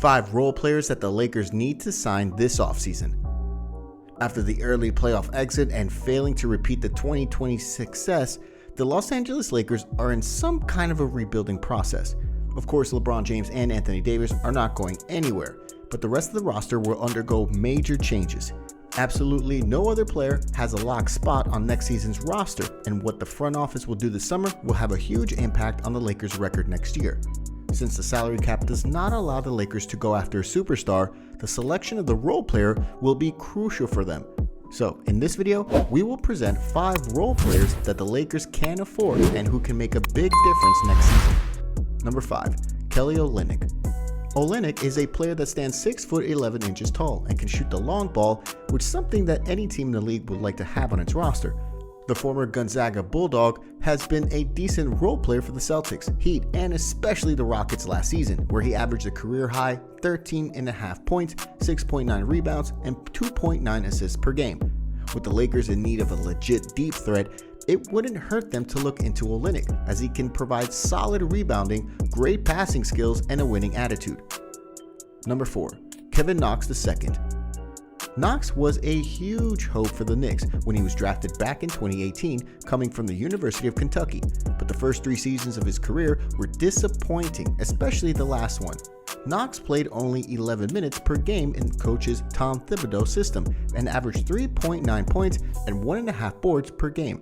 5 role players that the Lakers need to sign this offseason. After the early playoff exit and failing to repeat the 2020 success, the Los Angeles Lakers are in some kind of a rebuilding process. Of course, LeBron James and Anthony Davis are not going anywhere, but the rest of the roster will undergo major changes. Absolutely no other player has a locked spot on next season's roster, and what the front office will do this summer will have a huge impact on the Lakers' record next year. Since the salary cap does not allow the Lakers to go after a superstar, the selection of the role player will be crucial for them. So, in this video, we will present 5 role players that the Lakers can afford and who can make a big difference next season. Number 5. Kelly Olynyk. Olynyk is a player that stands 6 foot 11 inches tall and can shoot the long ball, which is something that any team in the league would like to have on its roster. The former Gonzaga Bulldog has been a decent role player for the Celtics, Heat, and especially the Rockets last season, where he averaged a career-high 13.5 points, 6.9 rebounds, and 2.9 assists per game. With the Lakers in need of a legit deep threat, it wouldn't hurt them to look into Olynyk, as he can provide solid rebounding, great passing skills, and a winning attitude. Number 4. Kevin Knox II. Knox was a huge hope for the Knicks when he was drafted back in 2018, coming from the University of Kentucky, but the first 3 seasons of his career were disappointing, especially the last one. Knox played only 11 minutes per game in coach's Tom Thibodeau system and averaged 3.9 points and 1.5 boards per game.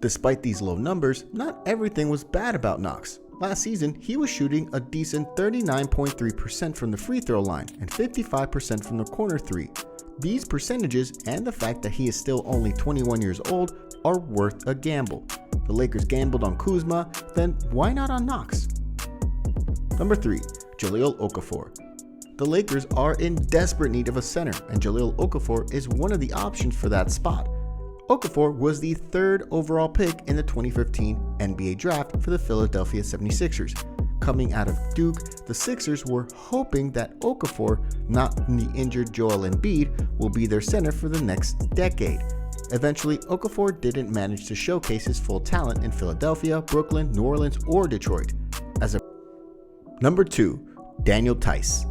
Despite these low numbers, not everything was bad about Knox. Last season, he was shooting a decent 39.3% from the free throw line and 55% from the corner 3. These percentages and the fact that he is still only 21 years old are worth a gamble. The Lakers gambled on Kuzma, then why not on Knox? Number 3. Jahlil Okafor. The Lakers are in desperate need of a center, and Jahlil Okafor is one of the options for that spot. Okafor was the 3rd overall pick in the 2015 NBA draft for the Philadelphia 76ers. Coming out of Duke, the Sixers were hoping that Okafor, not the injured Joel Embiid, will be their center for the next decade. Eventually, Okafor didn't manage to showcase his full talent in Philadelphia, Brooklyn, New Orleans, or Detroit. Number 2. Daniel Theis.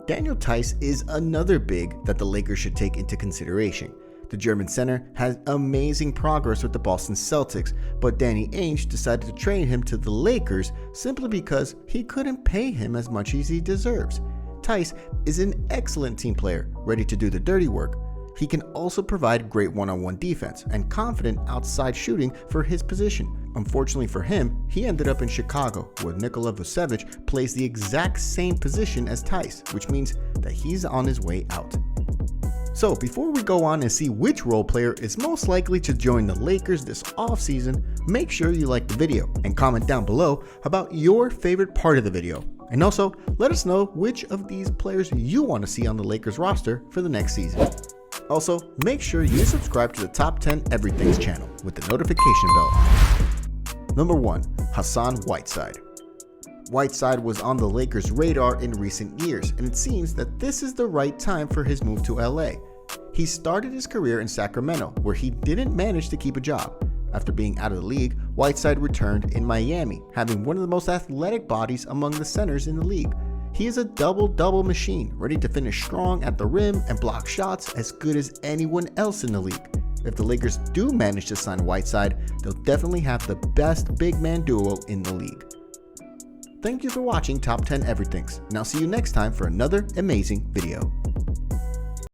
Daniel Theis is another big that the Lakers should take into consideration. The German center has amazing progress with the Boston Celtics, but Danny Ainge decided to trade him to the Lakers simply because he couldn't pay him as much as he deserves. Theis is an excellent team player, ready to do the dirty work. He can also provide great one-on-one defense and confident outside shooting for his position. Unfortunately for him, he ended up in Chicago, where Nikola Vucevic plays the exact same position as Theis, which means that he's on his way out. So before we go on and see which role player is most likely to join the Lakers this offseason, make sure you like the video and comment down below about your favorite part of the video. And also, let us know which of these players you want to see on the Lakers roster for the next season. Also, make sure you subscribe to the Top 10 Everythings channel with the notification bell on. Number 1. Hassan Whiteside. Whiteside was on the Lakers' radar in recent years, and it seems that this is the right time for his move to LA. He started his career in Sacramento, where he didn't manage to keep a job. After being out of the league, Whiteside returned in Miami, having one of the most athletic bodies among the centers in the league. He is a double-double machine, ready to finish strong at the rim and block shots as good as anyone else in the league. If the Lakers do manage to sign Whiteside, they'll definitely have the best big man duo in the league. Thank you for watching Top 10 Everythings, and I'll see you next time for another amazing video.